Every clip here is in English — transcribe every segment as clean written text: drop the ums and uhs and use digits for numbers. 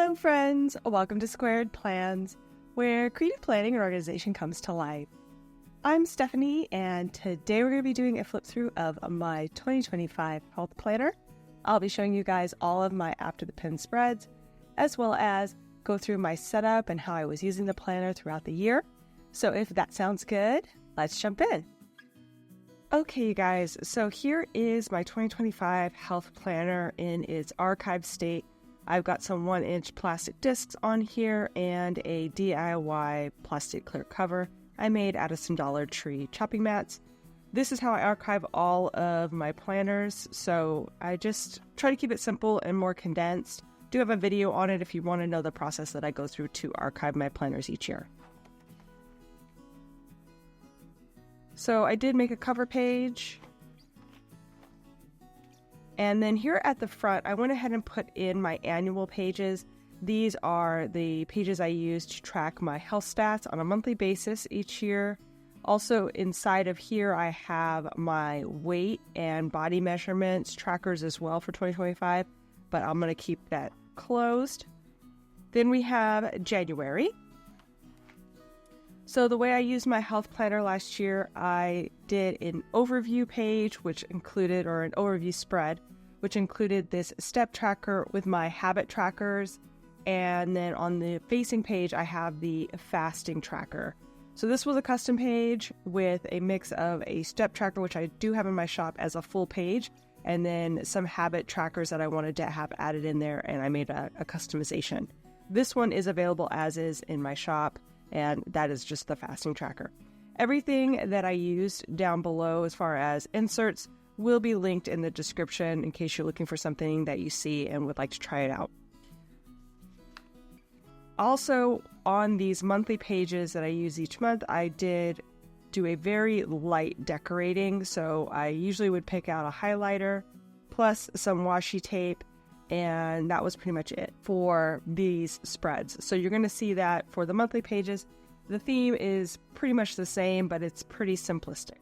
Hello friends, welcome to Squaird Plans, where creative planning and organization comes to life. I'm Stephanie, and today we're going to be doing a flip through of my 2025 health planner. I'll be showing you guys all of my after the pin spreads, as well as go through my setup and how I was using the planner throughout the year. So if that sounds good, let's jump in. Okay, you guys, so here is my 2025 health planner in its archived state. I've got some 1-inch plastic discs on here and a DIY plastic clear cover I made out of some Dollar Tree chopping mats. This is how I archive all of my planners, so I just try to keep it simple and more condensed. Do have a video on it if you want to know the process that I go through to archive my planners each year. So I did make a cover page. And then here at the front, I went ahead and put in my annual pages. These are the pages I use to track my health stats on a monthly basis each year. Also inside of here, I have my weight and body measurements trackers as well for 2025, but I'm going to keep that closed. Then we have January. So the way I used my health planner last year, I did an overview page, which included, or an overview spread, which included this step tracker with my habit trackers. And then on the facing page, I have the fasting tracker. So this was a custom page with a mix of a step tracker, which I do have in my shop as a full page, and then some habit trackers that I wanted to have added in there, and I made a customization. This one is available as is in my shop, and that is just the fasting tracker. Everything that I used down below as far as inserts will be linked in the description in case you're looking for something that you see and would like to try it out. Also, on these monthly pages that I use each month, I did do a very light decorating. So I usually would pick out a highlighter plus some washi tape, and that was pretty much it for these spreads. So you're going to see that for the monthly pages, the theme is pretty much the same, but it's pretty simplistic.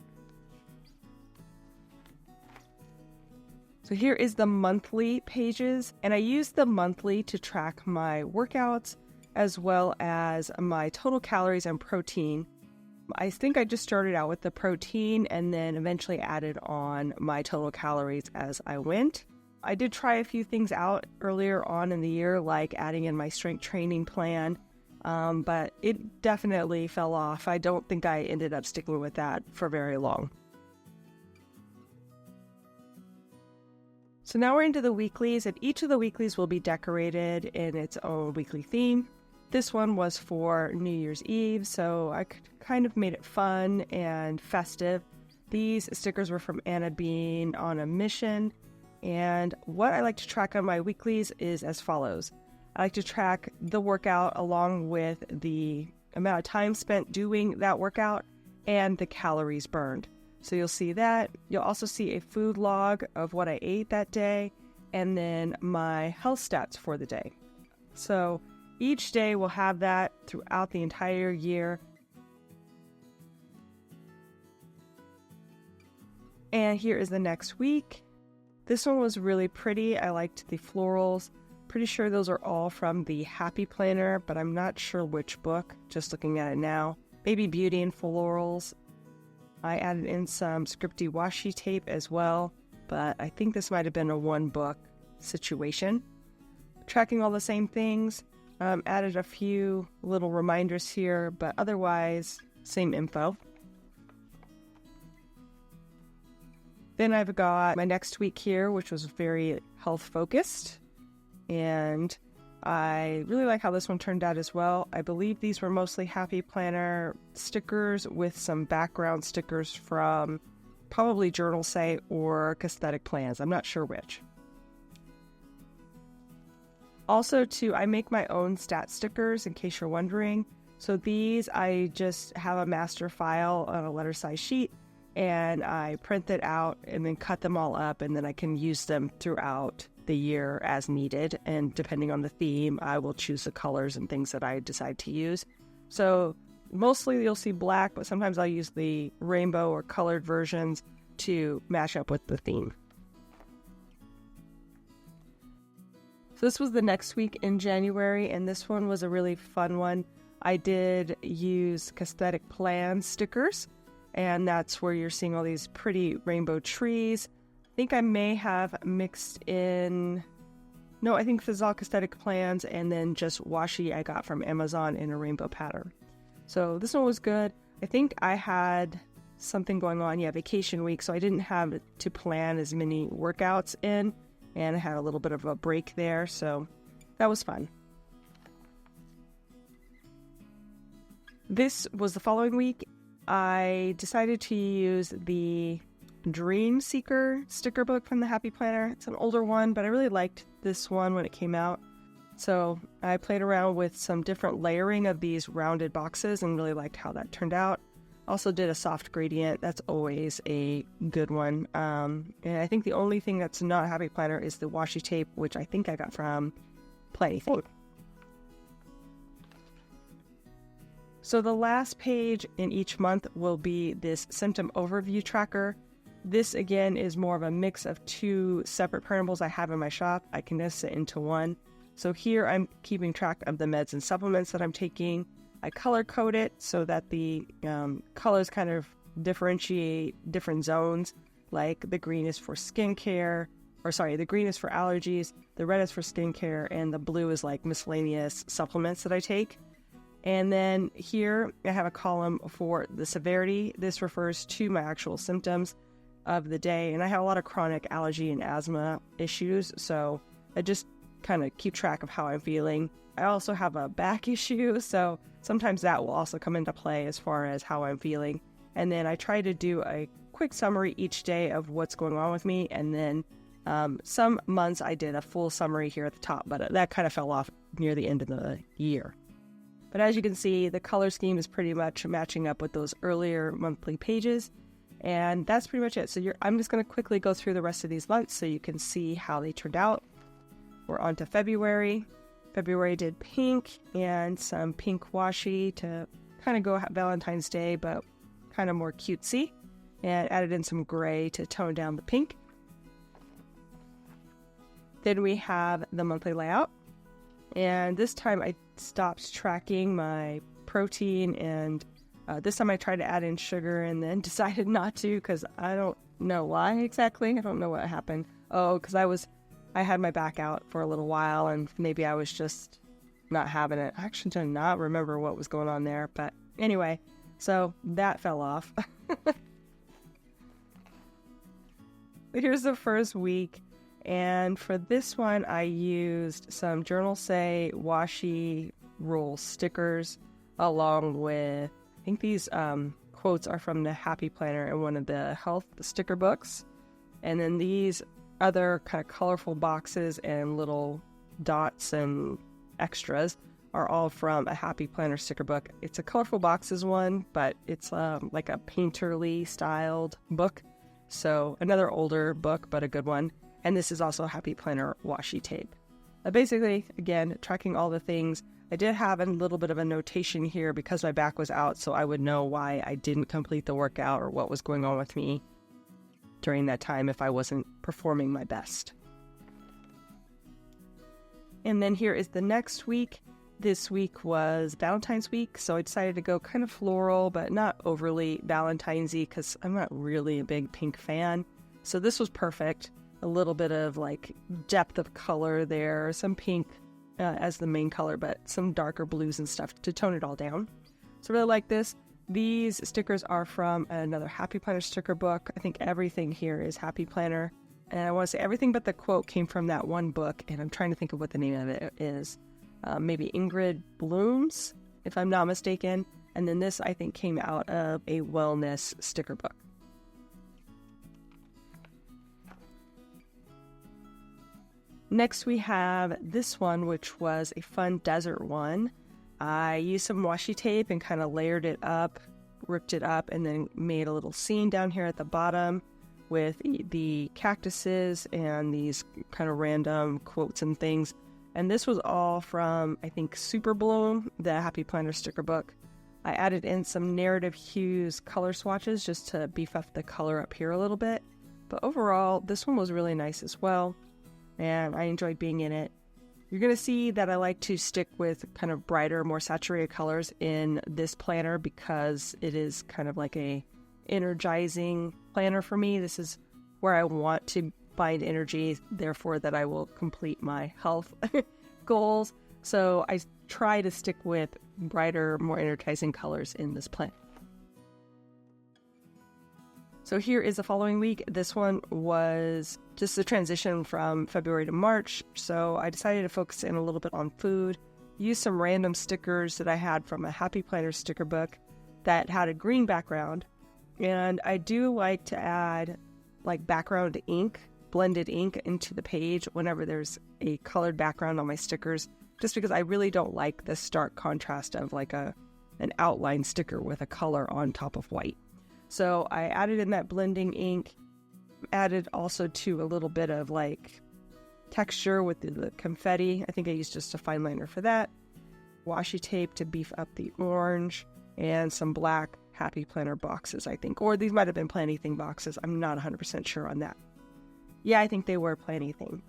So here is the monthly pages, and I use the monthly to track my workouts as well as my total calories and protein. I think I just started out with the protein and then eventually added on my total calories as I went. I did try a few things out earlier on in the year, like adding in my strength training plan, but it definitely fell off. I don't think I ended up sticking with that for very long. So now we're into the weeklies, and each of the weeklies will be decorated in its own weekly theme. This one was for New Year's Eve, so I kind of made it fun and festive. These stickers were from Anna Bean on a Mission. And what I like to track on my weeklies is as follows. I like to track the workout along with the amount of time spent doing that workout and the calories burned. So you'll see that. You'll also see a food log of what I ate that day and then my health stats for the day. So each day will have that throughout the entire year. And here is the next week. This one was really pretty. I liked the florals. Pretty sure those are all from the Happy Planner, but I'm not sure which book, just looking at it now. Maybe Beauty and Florals. I added in some scripty washi tape as well, but I think this might have been a one book situation. Tracking all the same things. Added a few little reminders here, but otherwise, same info. Then I've got my next week here, which was very health focused. And I really like how this one turned out as well. I believe these were mostly Happy Planner stickers with some background stickers from probably Journal Site or Aesthetic Plans. I'm not sure which. Also, too, I make my own stat stickers in case you're wondering. So these, I just have a master file on a letter size sheet, and I print it out and then cut them all up, and then I can use them throughout the year as needed. And depending on the theme, I will choose the colors and things that I decide to use. So mostly you'll see black, but sometimes I'll use the rainbow or colored versions to match up with the theme. So this was the next week in January, and this one was a really fun one. I did use Squaird Plans stickers, and that's where you're seeing all these pretty rainbow trees. I think I may have mixed in... No, I think this is all Squaird Plans, and then just washi I got from Amazon in a rainbow pattern. So this one was good. I think I had something going on, vacation week, so I didn't have to plan as many workouts in, and I had a little bit of a break there, so that was fun. This was the following week. I decided to use the Dream Seeker sticker book from the Happy Planner. It's an older one, but I really liked this one when it came out. So I played around with some different layering of these rounded boxes and really liked how that turned out. Also did a soft gradient. That's always a good one. And I think the only thing that's not a Happy Planner is the washi tape, which I think I got from Plaything. So the last page in each month will be this Symptom overview tracker. This again is more of a mix of two separate printables I have in my shop. I condensed it into one. So here I'm keeping track of the meds and supplements that I'm taking. I color code it so that the colors kind of differentiate different zones. Like the green is for skincare, the green is for allergies, the red is for skincare, and the blue is like miscellaneous supplements that I take. And then here I have a column for the severity. This refers to my actual symptoms of the day. And I have a lot of chronic allergy and asthma issues, so I just kind of keep track of how I'm feeling. I also have a back issue, so sometimes that will also come into play as far as how I'm feeling. And then I try to do a quick summary each day of what's going on with me. And then some months I did a full summary here at the top, but that kind of fell off near the end of the year. But as you can see, the color scheme is pretty much matching up with those earlier monthly pages. And that's pretty much it. So I'm just going to quickly go through the rest of these months so you can see how they turned out. We're on to February. February did pink and some pink washi to kind of go Valentine's Day, but kind of more cutesy. And added in some gray to tone down the pink. Then we have the monthly layout. And this time I stopped tracking my protein, and this time I tried to add in sugar and then decided not to because I don't know why exactly. I don't know what happened. Oh, because I had my back out for a little while, and maybe I was just not having it. I actually do not remember what was going on there, but anyway, so that fell off. Here's the first week. And for this one, I used some Journal Say washi roll stickers along with, I think these quotes are from the Happy Planner and one of the health sticker books. And then these other kind of colorful boxes and little dots and extras are all from a Happy Planner sticker book. It's a colorful boxes one, but it's like a painterly styled book. So another older book, but a good one. And this is also a Happy Planner washi tape. Basically, again, tracking all the things. I did have a little bit of a notation here because my back was out, so I would know why I didn't complete the workout or what was going on with me during that time if I wasn't performing my best. And then here is the next week. This week was Valentine's week, so I decided to go kind of floral, but not overly Valentine's-y because I'm not really a big pink fan. So this was perfect. A little bit of like depth of color there, some pink as the main color, but some darker blues and stuff to tone it all down. So I really like this. These stickers are from another Happy Planner sticker book. I think everything here is Happy Planner. And I want to say everything but the quote came from that one book, and I'm trying to think of what the name of it is. Maybe Ingrid Bloom's, if I'm not mistaken. And then this, I think, came out of a wellness sticker book. Next we have this one, which was a fun desert one. I used some washi tape and kind of layered it up, ripped it up, and then made a little scene down here at the bottom with the cactuses and these kind of random quotes and things. And this was all from, I think, Super Bloom, the Happy Planner sticker book. I added in some narrative hues color swatches just to beef up the color up here a little bit. But overall, this one was really nice as well. And I enjoyed being in it. You're going to see that I like to stick with kind of brighter, more saturated colors in this planner because it is kind of like a energizing planner for me. This is where I want to find energy, therefore that I will complete my health goals. So I try to stick with brighter, more energizing colors in this plan. So here is the following week. This one was just the transition from February to March. So I decided to focus in a little bit on food, use some random stickers that I had from a Happy Planner sticker book that had a green background. And I do like to add like background ink, blended ink into the page whenever there's a colored background on my stickers, just because I really don't like the stark contrast of like an outline sticker with a color on top of white. So I added in that blending ink, added also to a little bit of like texture with the confetti. I think I used just a fine liner for that. Washi tape to beef up the orange, and some black Happy Planner boxes, I think. Or these might have been Plannything boxes. I'm not 100% sure on that. Yeah, I think they were Plannything.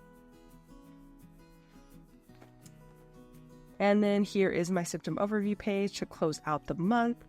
And then here is my Symptom overview page to close out the month.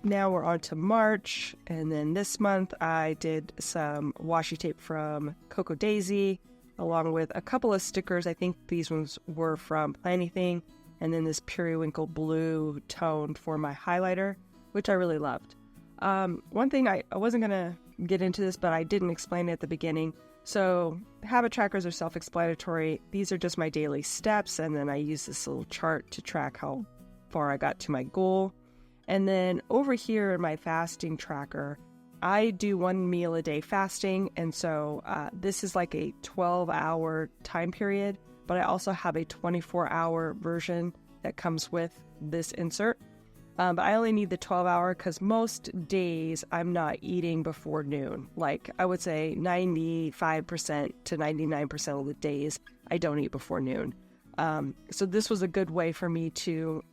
Now we're on to March, and then this month I did some washi tape from Cocoa Daisy, along with a couple of stickers. I think these ones were from Plannything, and then this periwinkle blue tone for my highlighter, which I really loved. One thing, I wasn't going to get into this, but I didn't explain it at the beginning. So habit trackers are self-explanatory. These are just my daily steps, and then I use this little chart to track how far I got to my goal. And then over here in my fasting tracker, I do 1 meal a day fasting. And so this is like a 12-hour time period, but I also have a 24-hour version that comes with this insert. But I only need the 12-hour because most days I'm not eating before noon. Like I would say 95% to 99% of the days I don't eat before noon. So this was a good way for me to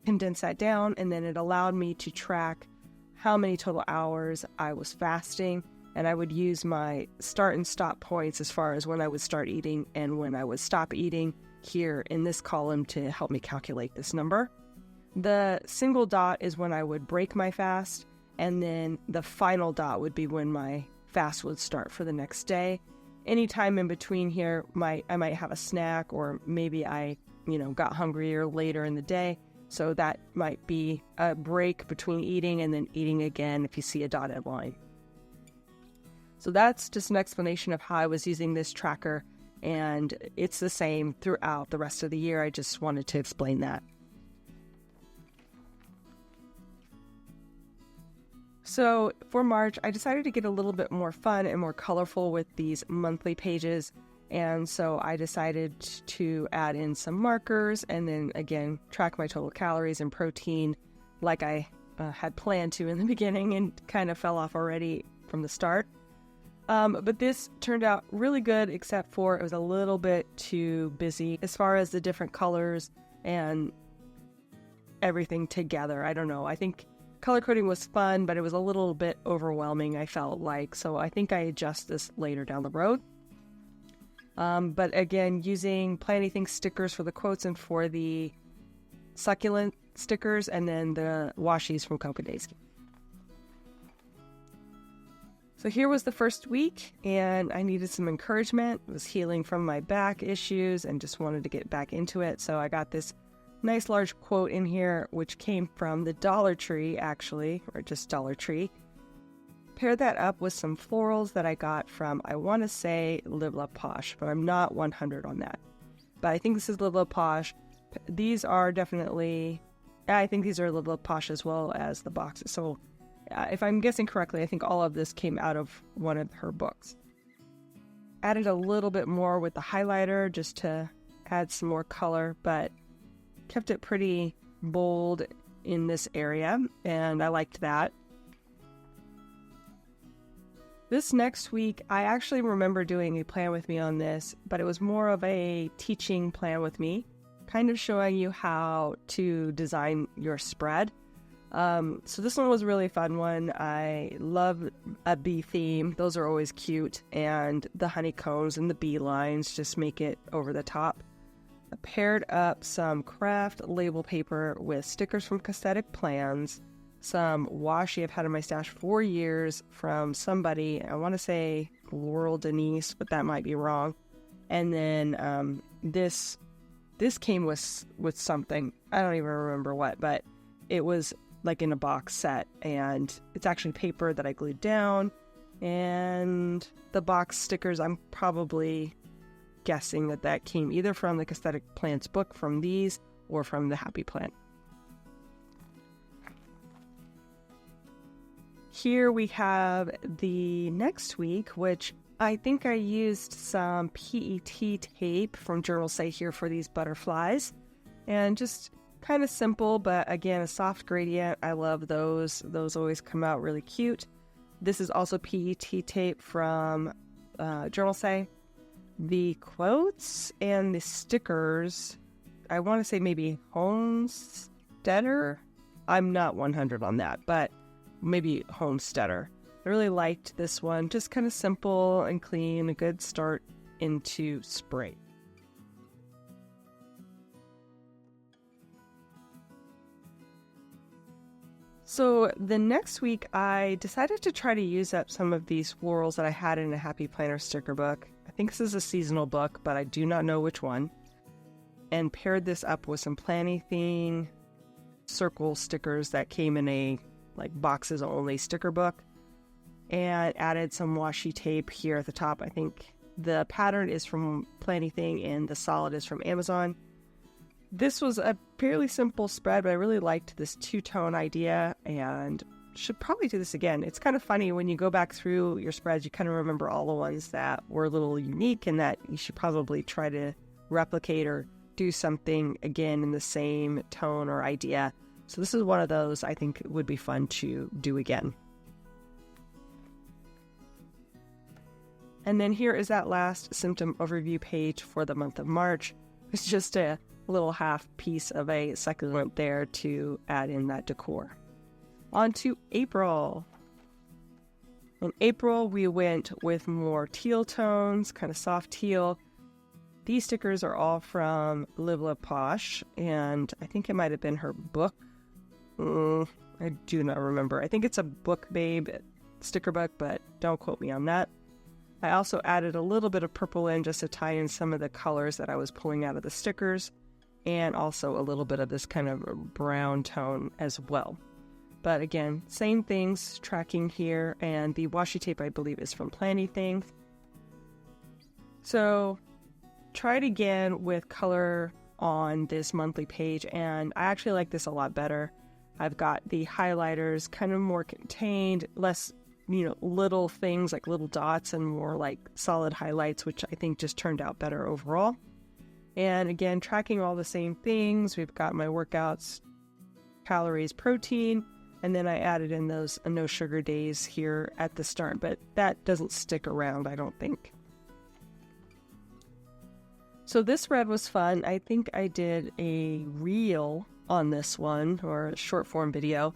condense that down, and then it allowed me to track how many total hours I was fasting, and I would use my start and stop points as far as when I would start eating and when I would stop eating here in this column to help me calculate this number. The single dot is when I would break my fast, and then the final dot would be when my fast would start for the next day. Any time in between here, I might have a snack, or maybe I got hungrier later in the day. So that might be a break between eating and then eating again if you see a dotted line. So that's just an explanation of how I was using this tracker, and it's the same throughout the rest of the year. I just wanted to explain that. So for March, I decided to get a little bit more fun and more colorful with these monthly pages. And so I decided to add in some markers and then again track my total calories and protein like I had planned to in the beginning and kind of fell off already from the start. But this turned out really good, except for it was a little bit too busy as far as the different colors and everything together. I don't know. I think color coding was fun, but it was a little bit overwhelming, I felt like. So I think I adjust this later down the road. But again, using Plannything stickers for the quotes and for the succulent stickers, and then the washies from Cocoa Daisy. So here was the first week, and I needed some encouragement. I was healing from my back issues and just wanted to get back into it. So I got this nice large quote in here, which came from the Dollar Tree, actually, or just Dollar Tree. Pair that up with some florals that I got from, I want to say, Live Love Posh, but I'm not 100 on that. But I think this is Live Love Posh. These are definitely, I think these are Live Love Posh as well as the boxes. So if I'm guessing correctly, I think all of this came out of one of her books. Added a little bit more with the highlighter just to add some more color, but kept it pretty bold in this area, and I liked that. This next week, I actually remember doing a plan with me on this, but it was more of a teaching plan with me, kind of showing you how to design your spread. So this one was a really fun one. I love a bee theme. Those are always cute. And the honeycombs and the bee lines just make it over the top. I paired up some craft label paper with stickers from Squaird Plans, some washi I've had in my stash for years from somebody. I want to say Laurel Denise, but that might be wrong. And then this came with something. I don't even remember what, but it was like in a box set, and it's actually paper that I glued down. And the box stickers, I'm probably guessing that came either from the Squaird Plans book from these or from the Happy Plant. Here we have the next week, which I think I used some PET tape from Journal Say here for these butterflies, and just kind of simple, but again, a soft gradient. I love those. Those always come out really cute. This is also PET tape from Journal Say. The quotes and the stickers, I want to say maybe Homesteader. I'm not 100 on that, but maybe Homesteader. I really liked this one. Just kind of simple and clean, a good start into spring. So the next week, I decided to try to use up some of these florals that I had in a Happy Planner sticker book. I think this is a seasonal book, but I do not know which one. And paired this up with some Planny circle stickers that came in a like boxes only sticker book. And added some washi tape here at the top. I think the pattern is from Planny and the solid is from Amazon. This was a fairly simple spread, but I really liked this two-tone idea and should probably do this again. It's kind of funny when you go back through your spreads, you kind of remember all the ones that were a little unique and that you should probably try to replicate or do something again in the same tone or idea. So this is one of those I think would be fun to do again. And then here is that last Symptom overview page for the month of March. It's just a little half piece of a succulent there to add in that decor. On to April. In April, we went with more teal tones, kind of soft teal. These stickers are all from Live Love Posh, and I think it might have been her book. I do not remember. I think it's a Book Babe sticker book, but don't quote me on that. I also added a little bit of purple in just to tie in some of the colors that I was pulling out of the stickers, and also a little bit of this kind of brown tone as well. But again, same things tracking here, and the washi tape I believe is from Planny Thing. So try it again with color on this monthly page, and I actually like this a lot better. I've got the highlighters kind of more contained, less little things like little dots and more like solid highlights, which I think just turned out better overall. And again, tracking all the same things. We've got my workouts, calories, protein, and then I added in those no sugar days here at the start, but that doesn't stick around, I don't think. So this spread was fun. I think I did a reel on this one, or a short form video,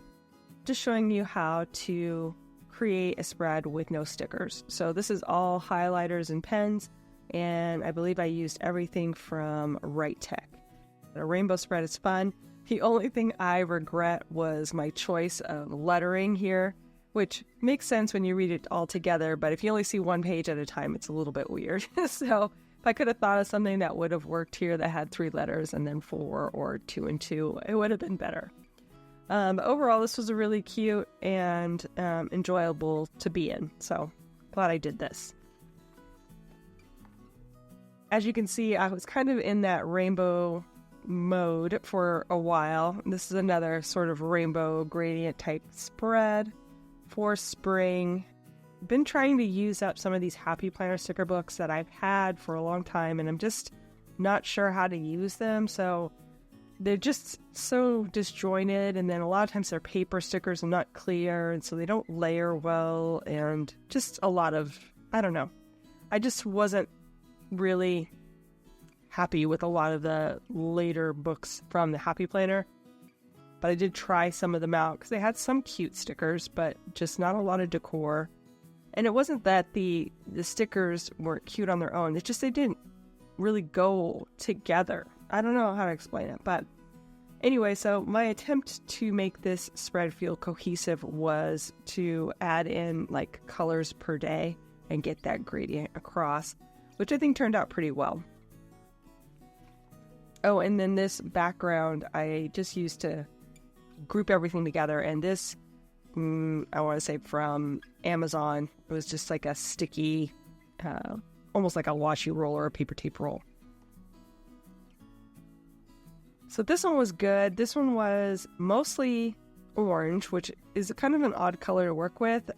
just showing you how to create a spread with no stickers. So this is all highlighters and pens, and I believe I used everything from Right Tech. A rainbow spread is fun. The only thing I regret was my choice of lettering here, which makes sense when you read it all together, but if you only see one page at a time, it's a little bit weird. So if I could have thought of something that would have worked here that had 3 letters and then 4 or 2 and 2, it would have been better. But overall, this was a really cute and enjoyable to be in, so glad I did this. As you can see, I was kind of in that rainbow mode for a while. This is another sort of rainbow gradient type spread for spring. Been trying to use up some of these Happy Planner sticker books that I've had for a long time, and I'm just not sure how to use them, so they're just so disjointed, and then a lot of times they're paper stickers and not clear, and so they don't layer well, and just a lot of, I don't know. I just wasn't really happy with a lot of the later books from the Happy Planner. but I did try some of them out because they had some cute stickers, but just not a lot of decor. And it wasn't that the stickers weren't cute on their own. It's just they didn't really go together. I don't know how to explain it, but anyway, so my attempt to make this spread feel cohesive was to add in like colors per day and get that gradient across, which I think turned out pretty well. Oh, and then this background I just used to group everything together, and this I want to say from Amazon. It was just like a sticky, almost like a washi roll or a paper tape roll. So this one was good. This one was mostly orange, which is kind of an odd color to work with.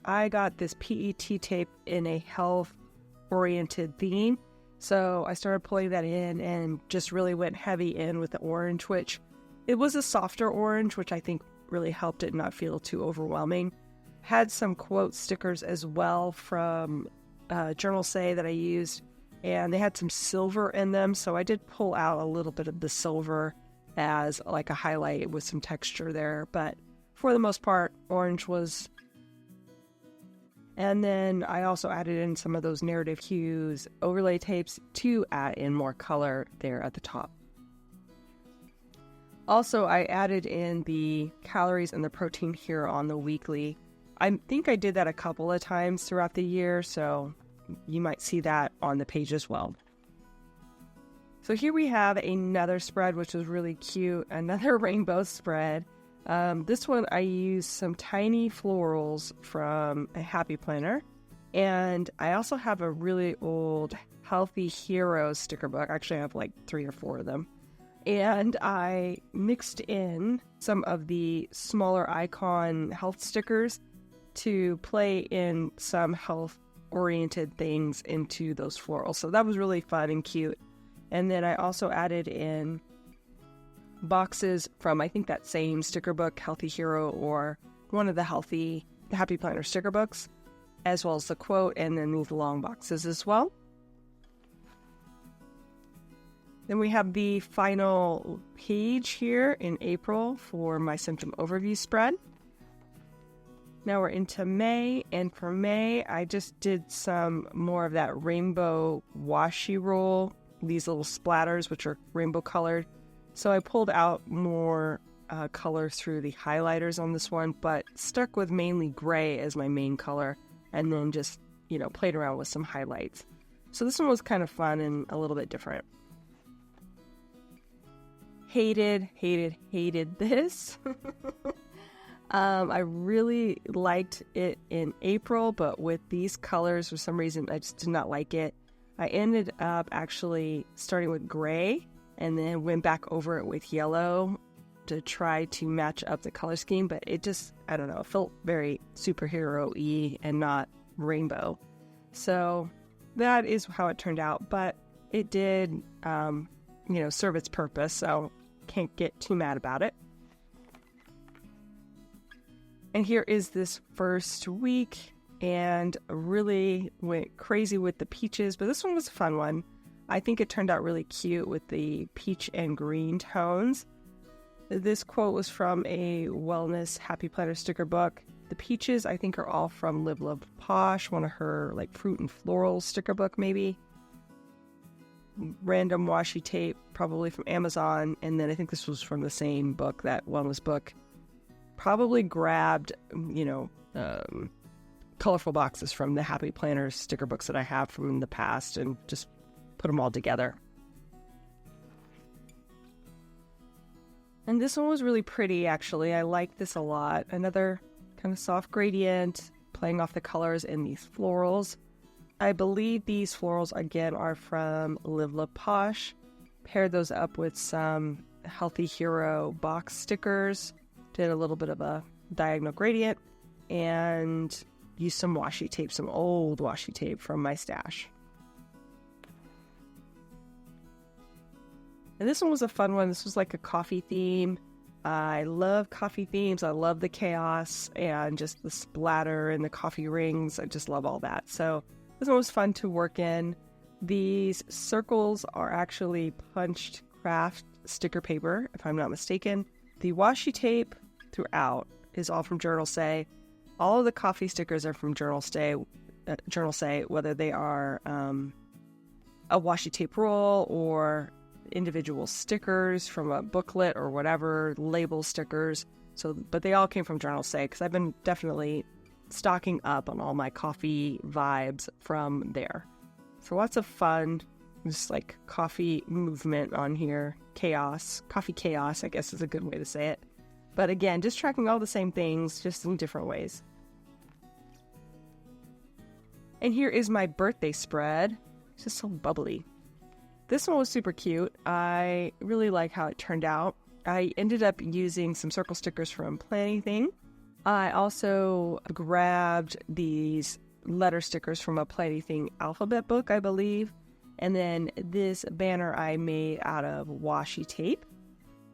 I got this PET tape in a health-oriented theme, so I started pulling that in and just really went heavy in with the orange, which it was a softer orange, which I think really helped it not feel too overwhelming. Had some quote stickers as well from Journal Say that I used, and they had some silver in them, so I did pull out a little bit of the silver as like a highlight with some texture there, but for the most part, orange was. And then I also added in some of those narrative hues overlay tapes to add in more color there at the top. Also, I added in the calories and the protein here on the weekly. I think I did that a couple of times throughout the year, so you might see that on the page as well. So here we have another spread, which was really cute, another rainbow spread. This one I used some tiny florals from a Happy Planner, and I also have a really old Healthy Heroes sticker book. Actually, I have like 3 or 4 of them. And I mixed in some of the smaller icon health stickers to play in some health-oriented things into those florals. So that was really fun and cute. And then I also added in boxes from, I think, that same sticker book, Healthy Hero, or one of the Happy Planner sticker books, as well as the quote, and then these long boxes as well. Then we have the final page here in April for my symptom overview spread. Now we're into May, and for May, I just did some more of that rainbow washi roll, these little splatters, which are rainbow colored. So I pulled out more color through the highlighters on this one, but stuck with mainly gray as my main color, and then just, played around with some highlights. So this one was kind of fun and a little bit different. Hated this. I really liked it in April, but with these colors, for some reason, I just did not like it. I ended up actually starting with gray and then went back over it with yellow to try to match up the color scheme, but it just, I don't know, it felt very superhero-y and not rainbow. So that is how it turned out, but it did, serve its purpose, so can't get too mad about it. And here is this first week, and really went crazy with the peaches, but this one was a fun one. I think it turned out really cute with the peach and green tones. This quote was from a wellness Happy Planner sticker book. The peaches, I think, are all from Live Love Posh, one of her like fruit and floral sticker book maybe. Random washi tape, probably from Amazon, and then I think this was from the same book, that wellness book. Probably grabbed, colorful boxes from the Happy Planner sticker books that I have from the past and just put them all together. And this one was really pretty, actually. I like this a lot. Another kind of soft gradient, playing off the colors in these florals. I believe these florals, again, are from Live Love Posh. Paired those up with some Healthy Hero box stickers. Did a little bit of a diagonal gradient. And used some washi tape, some old washi tape from my stash. And this one was a fun one. This was like a coffee theme. I love coffee themes. I love the chaos and just the splatter and the coffee rings. I just love all that. So this one was fun to work in. These circles are actually punched craft sticker paper, if I'm not mistaken. the washi tape throughout is all from Journal Say. All of the coffee stickers are from Journal Say, whether they are a washi tape roll or individual stickers from a booklet or whatever, label stickers. But they all came from Journal Say because I've been definitely stocking up on all my coffee vibes from there. So lots of fun, just like coffee movement on here. Coffee chaos, I guess is a good way to say it. But again, just tracking all the same things, just in different ways. And here is my birthday spread. It's just so bubbly. This one was super cute. I really like how it turned out. I ended up using some circle stickers from Plannything. I also grabbed these letter stickers from a Plannything alphabet book, I believe. And then this banner I made out of washi tape.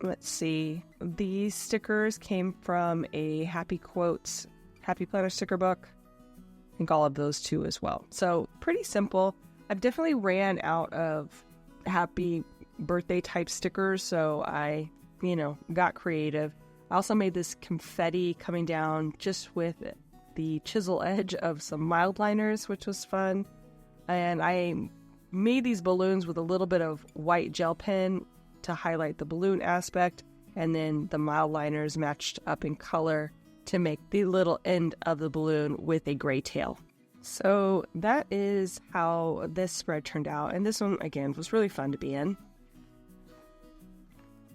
Let's see. These stickers came from a Happy Quotes, Happy Planner sticker book. I think all of those too as well. So pretty simple. I've definitely ran out of happy birthday type stickers, so I, got creative. I also made this confetti coming down just with the chisel edge of some mild liners, which was fun. And I made these balloons with a little bit of white gel pen to highlight the balloon aspect, and then the mild liners matched up in color to make the little end of the balloon with a gray tail. So that is how this spread turned out. And this one, again, was really fun to be in.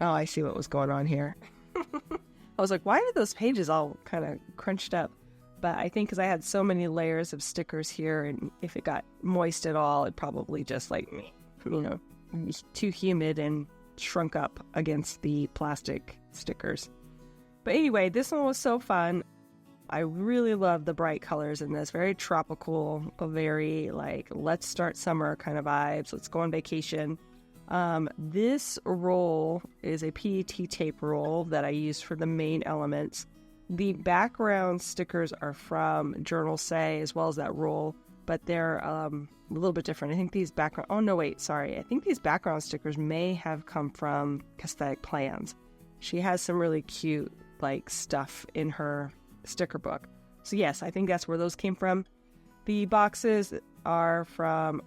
Oh, I see what was going on here. I was like, why are those pages all kind of crunched up? But I think because I had so many layers of stickers here, and if it got moist at all, it probably just too humid and shrunk up against the plastic stickers. But anyway, this one was so fun. I really love the bright colors in this. Very tropical, very let's start summer kind of vibes. Let's go on vacation. This roll is a PET tape roll that I use for the main elements. The background stickers are from Journal Say as well as that roll, but they're a little bit different. I think these I think these background stickers may have come from Squaird Plans. She has some really cute stuff in her sticker book. So yes, I think that's where those came from. The boxes are from,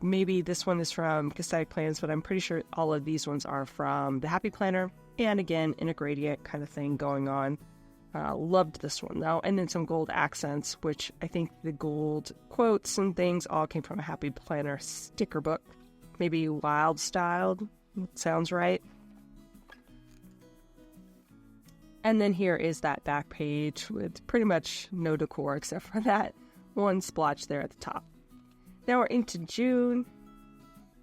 maybe this one is from Squaird Plans, but I'm pretty sure all of these ones are from the Happy Planner. And again, in a gradient kind of thing going on. Loved this one though. And then some gold accents, which I think the gold quotes and things all came from a Happy Planner sticker book. Maybe wild styled, sounds right. And then here is that back page with pretty much no decor except for that one splotch there at the top. Now we're into June,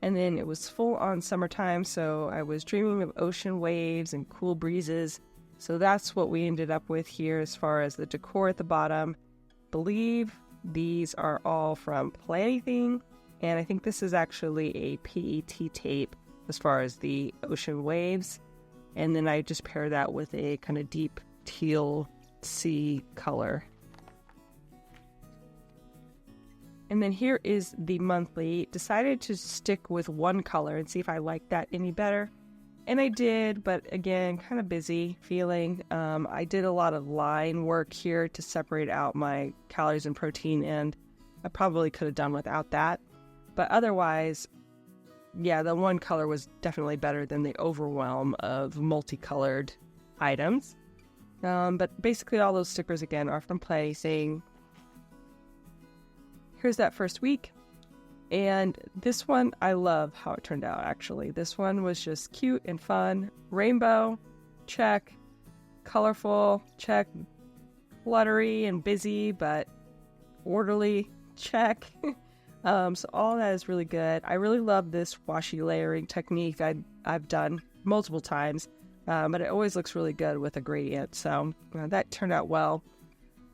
and then it was full on summertime, so I was dreaming of ocean waves and cool breezes. So that's what we ended up with here as far as the decor at the bottom. Believe these are all from Plannything, and I think this is actually a PET tape as far as the ocean waves. And then I just pair that with a kind of deep teal sea color. And then here is the monthly. Decided to stick with one color and see if I liked that any better. And I did, but again, kind of busy feeling. I did a lot of line work here to separate out my calories and protein, and I probably could have done without that. But otherwise, yeah, the one color was definitely better than the overwhelm of multicolored items. But basically all those stickers, again, are from Plannything. Here's that first week. And this one, I love how it turned out, actually. This one was just cute and fun. Rainbow, check. Colorful, check. Fluttery and busy, but orderly, check. So all that is really good. I really love this washi layering technique I've done multiple times, but it always looks really good with a gradient. So that turned out well.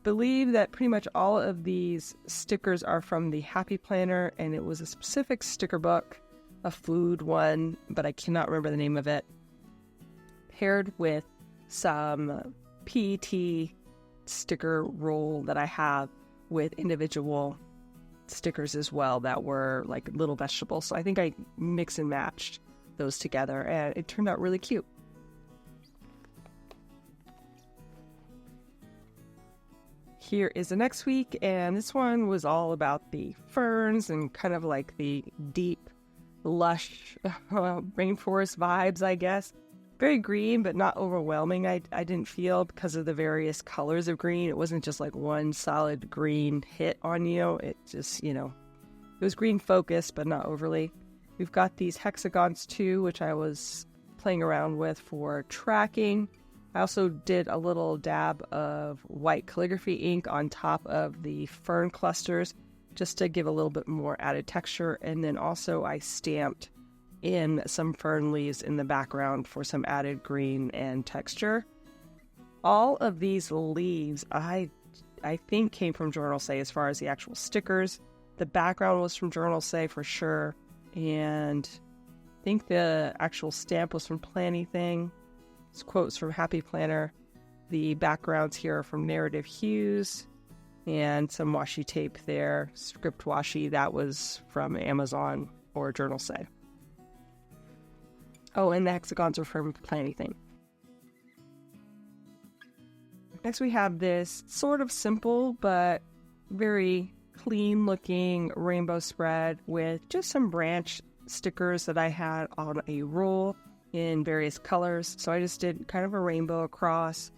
Believe that pretty much all of these stickers are from the Happy Planner, and it was a specific sticker book, a food one, but I cannot remember the name of it, paired with some PET sticker roll that I have with individual stickers as well that were like little vegetables. So I think I mix and matched those together, and it turned out really cute. Here is the next week, and this one was all about the ferns and kind of like the deep, lush rainforest vibes, I guess. Very green, but not overwhelming, I didn't feel, because of the various colors of green. It wasn't just like one solid green hit on you. It just, it was green focused, but not overly. We've got these hexagons too, which I was playing around with for tracking. I also did a little dab of white calligraphy ink on top of the fern clusters just to give a little bit more added texture. And then also I stamped in some fern leaves in the background for some added green and texture. All of these leaves I think came from Journal Say as far as the actual stickers. The background was from Journal Say for sure. And I think the actual stamp was from Plannything. It's quotes from Happy Planner. The backgrounds here are from Narrative Hues, and some washi tape there, script washi, that was from Amazon or Journal Say. Oh, and the hexagons are from Plannything. Next we have this sort of simple but very clean looking rainbow spread with just some branch stickers that I had on a roll in various colors. So I just did kind of a rainbow across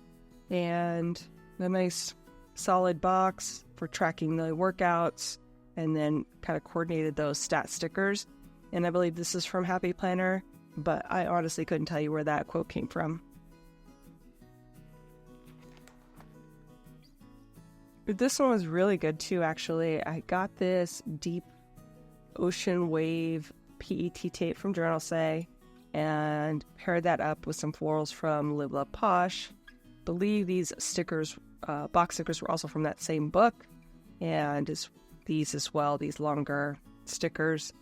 and a nice solid box for tracking the workouts, and then kind of coordinated those stat stickers. And I believe this is from Happy Planner, but I honestly couldn't tell you where that quote came from. This one was really good too, actually. I got this deep ocean wave PET tape from Journal Say and paired that up with some florals from Live Love Posh. Believe these stickers, box stickers, were also from that same book, and these as well, these longer stickers.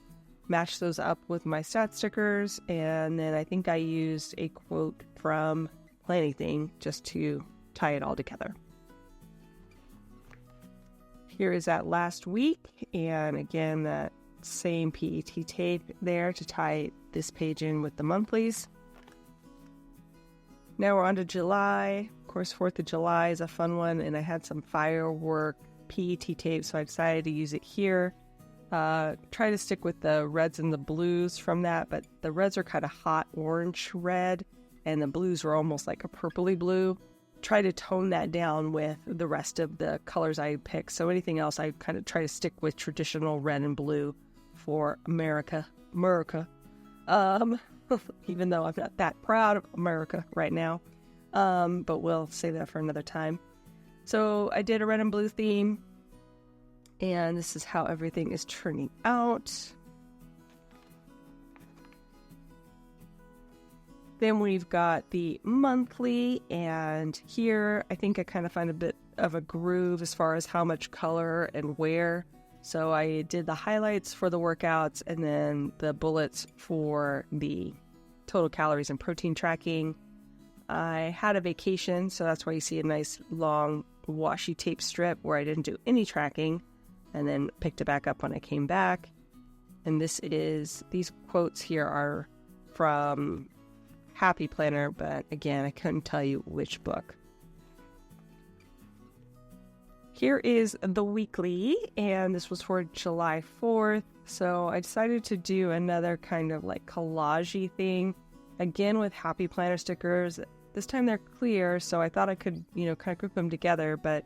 Matched those up with my stat stickers, and then I think I used a quote from Plannything just to tie it all together. Here is that last week, and again, that same PET tape there to tie this page in with the monthlies. Now we're on to July. Of course, 4th of July is a fun one, and I had some firework PET tape, so I decided to use it here. Try to stick with the reds and the blues from that, but the reds are kind of hot orange red, and the blues are almost like a purpley blue. Try to tone that down with the rest of the colors I pick. So anything else, I kind of try to stick with traditional red and blue for America. Even though I'm not that proud of America right now. But we'll save that for another time. So I did a red and blue theme, and this is how everything is turning out. Then we've got the monthly, and here I think I kind of find a bit of a groove as far as how much color and where. So I did the highlights for the workouts and then the bullets for the total calories and protein tracking. I had a vacation, so that's why you see a nice long washi tape strip where I didn't do any tracking, and then picked it back up when I came back. And these quotes here are from Happy Planner, but again, I couldn't tell you which book. Here is the weekly, and this was for July 4th. So I decided to do another kind of like collage-y thing, again with Happy Planner stickers. This time they're clear, so I thought I could, kind of group them together, but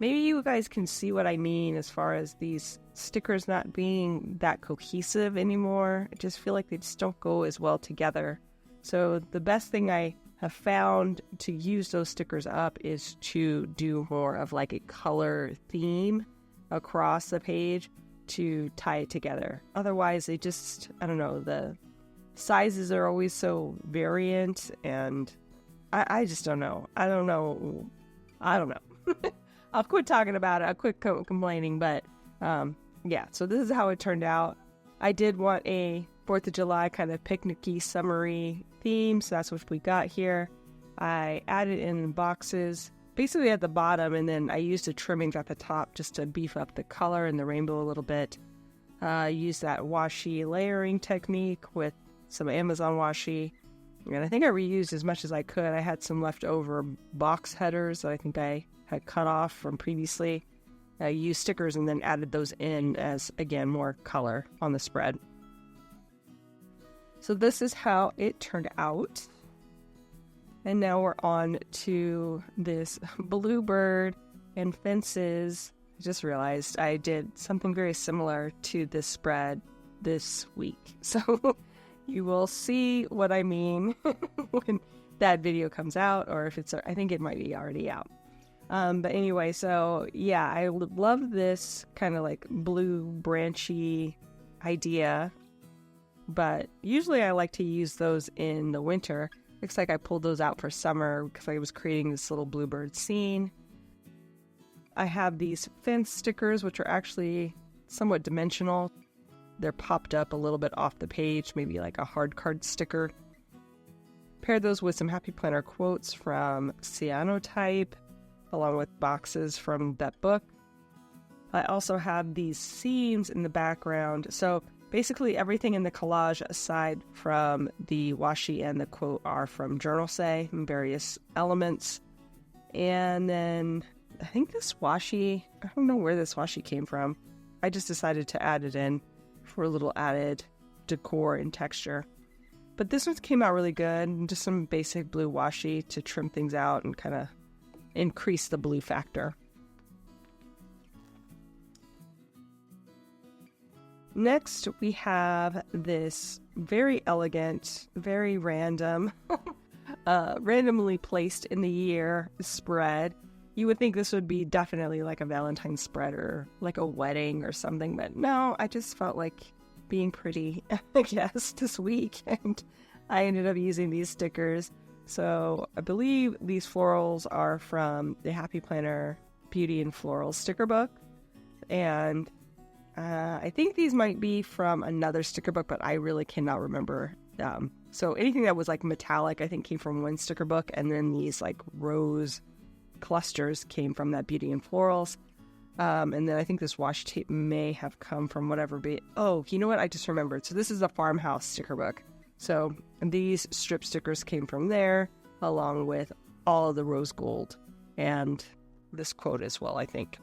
maybe you guys can see what I mean as far as these stickers not being that cohesive anymore. I just feel like they just don't go as well together. So the best thing I have found to use those stickers up is to do more of like a color theme across the page to tie it together. Otherwise, they just, I don't know, the sizes are always so variant, and I just don't know. I don't know. I'll quit talking about it. I'll quit complaining, but yeah, so this is how it turned out. I did want a 4th of July kind of picnicky, summery theme, so that's what we got here. I added in boxes, basically at the bottom, and then I used a trimming at the top just to beef up the color and the rainbow a little bit. I used that washi layering technique with some Amazon washi, And I think I reused as much as I could. I had some leftover box headers that I think I had cut off from previously. I used stickers and then added those in as, again, more color on the spread. So this is how it turned out. And now we're on to this bluebird and fences. I just realized I did something very similar to this spread this week. So you will see what I mean when that video comes out, or if it's, I think it might be already out. But anyway, so yeah, I love this kind of like blue branchy idea, but usually I like to use those in the winter. Looks like I pulled those out for summer because I was creating this little bluebird scene. I have these fence stickers, which are actually somewhat dimensional. They're popped up a little bit off the page, maybe like a hard card sticker. Paired those with some Happy Planner quotes from Cyanotype, along with boxes from that book. I also have these scenes in the background. So basically everything in the collage aside from the washi and the quote are from Journal Say and various elements. And then I think this washi, I don't know where this washi came from. I just decided to add it in for a little added decor and texture. But this one came out really good. Just some basic blue washi to trim things out and kind of increase the blue factor. Next, we have this very elegant, very random, randomly placed in the year spread. You would think this would be definitely like a Valentine's spread or like a wedding or something, but no, I just felt like being pretty, I guess, this week, and I ended up using these stickers. So I believe these florals are from the Happy Planner Beauty and Floral sticker book, and I think these might be from another sticker book, but I really cannot remember. So anything that was like metallic, I think came from one sticker book, and then these like rose clusters came from that Beauty and Florals. And then I think this washi tape may have come from whatever. Oh, you know what? I just remembered. So this is a farmhouse sticker book. So these strip stickers came from there, along with all of the rose gold and this quote as well, I think.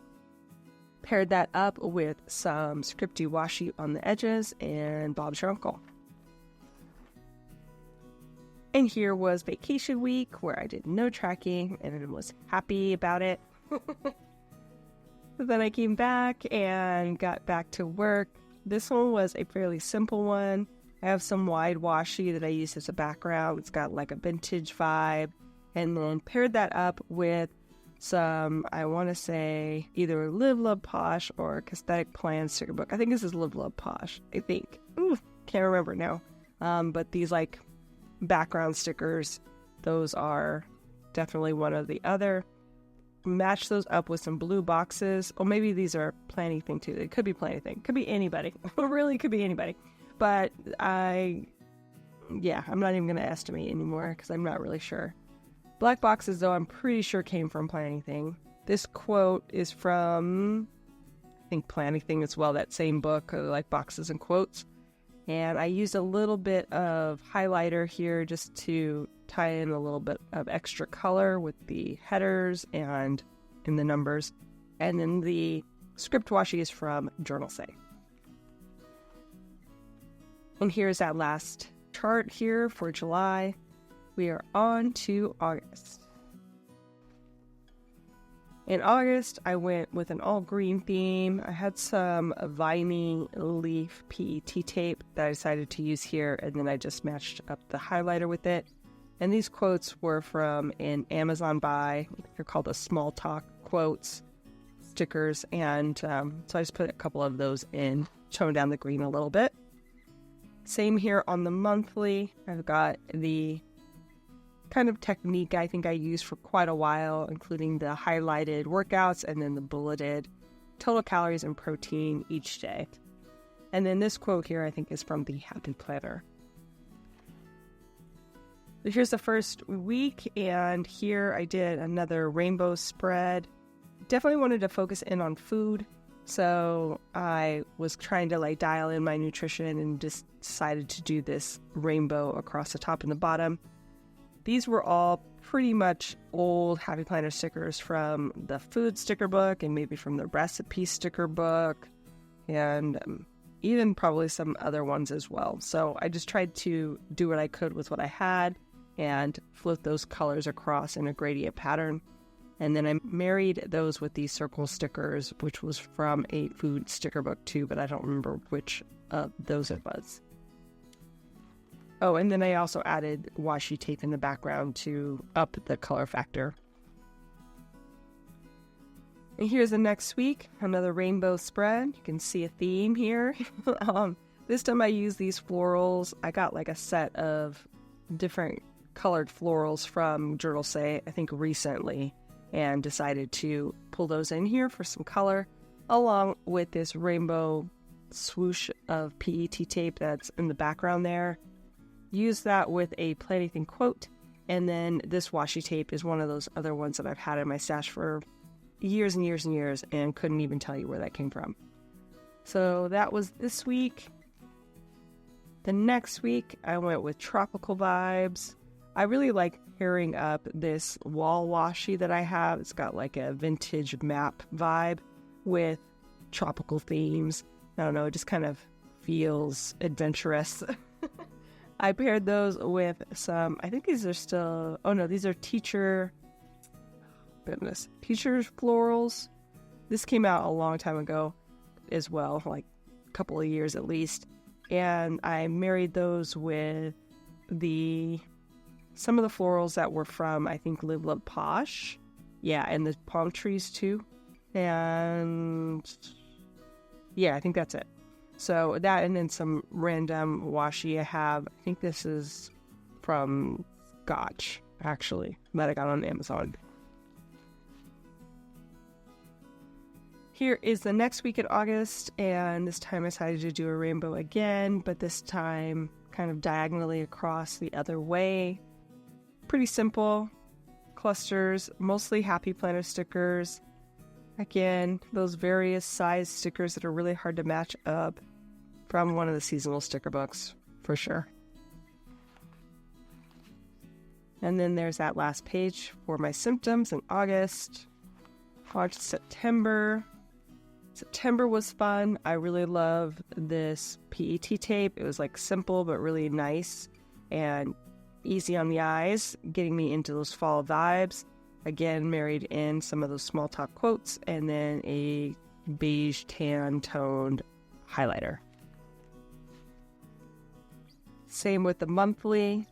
Paired that up with some scripty washi on the edges and Bob's Your Uncle. And here was vacation week where I did no tracking and was happy about it. But then I came back and got back to work. This one was a fairly simple one. I have some wide washi that I used as a background. It's got like a vintage vibe. And then paired that up with some, I want to say, either Live Love Posh or Squaird Plans sticker book. I think this is Live Love Posh, I think. Can't remember now. But these like background stickers, those are definitely one or the other. Match those up with some blue boxes. Or maybe these are Planny Thing too. It could be Planny Thing. Could be anybody. It really could be anybody. But I'm not even going to estimate anymore because I'm not really sure. Black boxes, though, I'm pretty sure came from Planning Thing. This quote is from, I think, Planning Thing as well, that same book, like boxes and quotes. And I used a little bit of highlighter here just to tie in a little bit of extra color with the headers and in the numbers. And then the script washi is from Journal Say. And here's that last chart here for July. We are on to August. In August, I went with an all-green theme. I had some viney leaf PET tape that I decided to use here, and then I just matched up the highlighter with it. And these quotes were from an Amazon buy. They're called the Small Talk quotes stickers, and so I just put a couple of those in, tone down the green a little bit. Same here on the monthly. I've got the kind of technique I think I used for quite a while, including the highlighted workouts and then the bulleted total calories and protein each day. And then this quote here I think is from the Happy Planner. So here's the first week, and here I did another rainbow spread. Definitely wanted to focus in on food, So I was trying to like dial in my nutrition and just decided to do this rainbow across the top and the bottom. These were all pretty much old Happy Planner stickers from the food sticker book and maybe from the recipe sticker book, and even probably some other ones as well. So I just tried to do what I could with what I had and float those colors across in a gradient pattern. And then I married those with these circle stickers, which was from a food sticker book too, but I don't remember which of those it was. Oh, and then I also added washi tape in the background to up the color factor. And here's the next week, another rainbow spread. You can see a theme here. This time I used these florals. I got like a set of different colored florals from Journal Say, I think recently, and decided to pull those in here for some color, along with this rainbow swoosh of PET tape that's in the background there. Use that with a Plan Anything quote, and then this washi tape is one of those other ones that I've had in my stash for years and years and years and couldn't even tell you where that came from. So that was this week. The next week I went with tropical vibes. I really like pairing up this wall washi that I have. It's got like a vintage map vibe with tropical themes. I don't know, it just kind of feels adventurous. I paired those with some, I think these are still, oh no, these are teacher's florals. This came out a long time ago as well, like a couple of years at least. And I married those with some of the florals that were from, I think, Live Love Posh. Yeah, and the palm trees too. And yeah, I think that's it. So that, and then some random washi I have. I think this is from Scotch, actually, that I got on Amazon. Here is the next week in August, and this time I decided to do a rainbow again, but this time kind of diagonally across the other way. Pretty simple clusters, mostly Happy Planner stickers. Again, those various size stickers that are really hard to match up from one of the seasonal sticker books, for sure. And then there's that last page for my symptoms in August. On to September. September was fun. I really love this PET tape. It was like simple but really nice and easy on the eyes, getting me into those fall vibes. Again, married in some of those small talk quotes and then a beige tan toned highlighter. Same with the monthly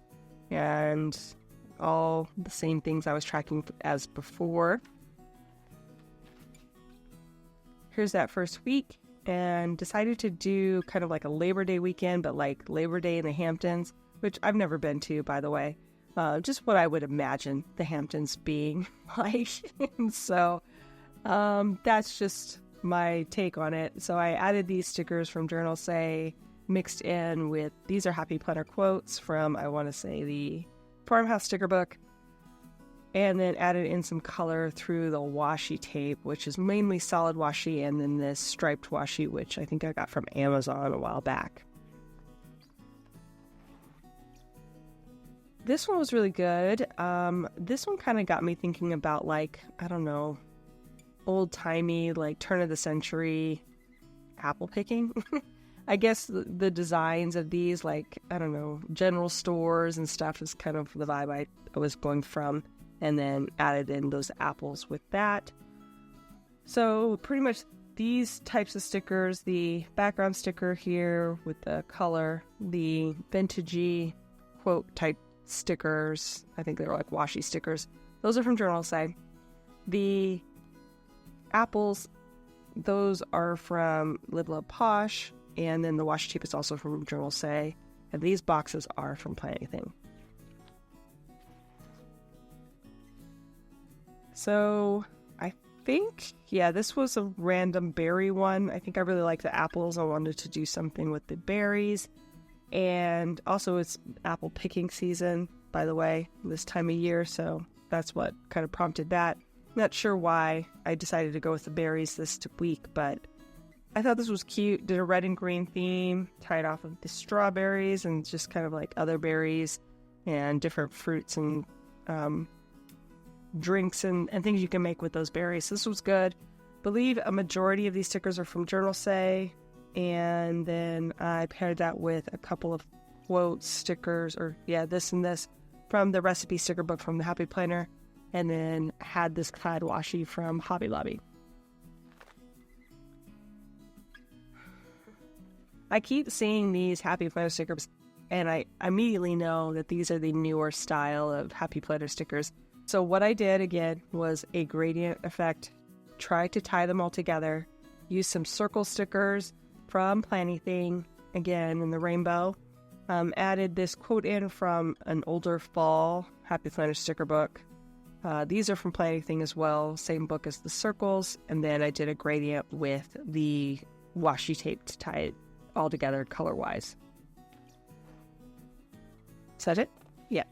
and all the same things I was tracking as before. Here's that first week, and decided to do kind of like a Labor Day weekend, but like Labor Day in the Hamptons, which I've never been to, by the way. Just what I would imagine the Hamptons being like. So that's just my take on it. So I added these stickers from Journal Say, mixed in with, these are Happy Planner quotes from, I want to say, the Farmhouse sticker book, and then added in some color through the washi tape, which is mainly solid washi, and then this striped washi, which I think I got from Amazon a while back. This one was really good. This one kind of got me thinking about, like, I don't know, old-timey, like, turn of the century apple picking. I guess the designs of these, like, I don't know, general stores and stuff is kind of the vibe I was going from, and then added in those apples with that. So pretty much these types of stickers, the background sticker here with the color, the vintagey quote type stickers, I think they're like washi stickers, those are from Journal Say. The apples, those are from Live Love Posh, and then the washi tape is also from Journal Say, and these boxes are from Plan Anything. So I think, yeah, this was a random berry one. I think I really like the apples. I wanted to do something with the berries. And also it's apple picking season, by the way, this time of year. So that's what kind of prompted that. Not sure why I decided to go with the berries this week, but I thought this was cute. Did a red and green theme, tied off of the strawberries and just kind of like other berries and different fruits and drinks and things you can make with those berries. This was good. Believe a majority of these stickers are from Journal Say, and then I paired that with a couple of quote stickers, or this and this, from the recipe sticker book from the Happy Planner, and then had this Tide washi from Hobby Lobby. I keep seeing these Happy Planner stickers, and I immediately know that these are the newer style of Happy Planner stickers. So what I did, again, was a gradient effect. Tried to tie them all together. Use some circle stickers from Plannything, again, in the rainbow. Added this quote in from an older fall Happy Planner sticker book. These are from Plannything as well. Same book as the circles. And then I did a gradient with the washi tape to tie it all together color-wise. Is that it? Yeah.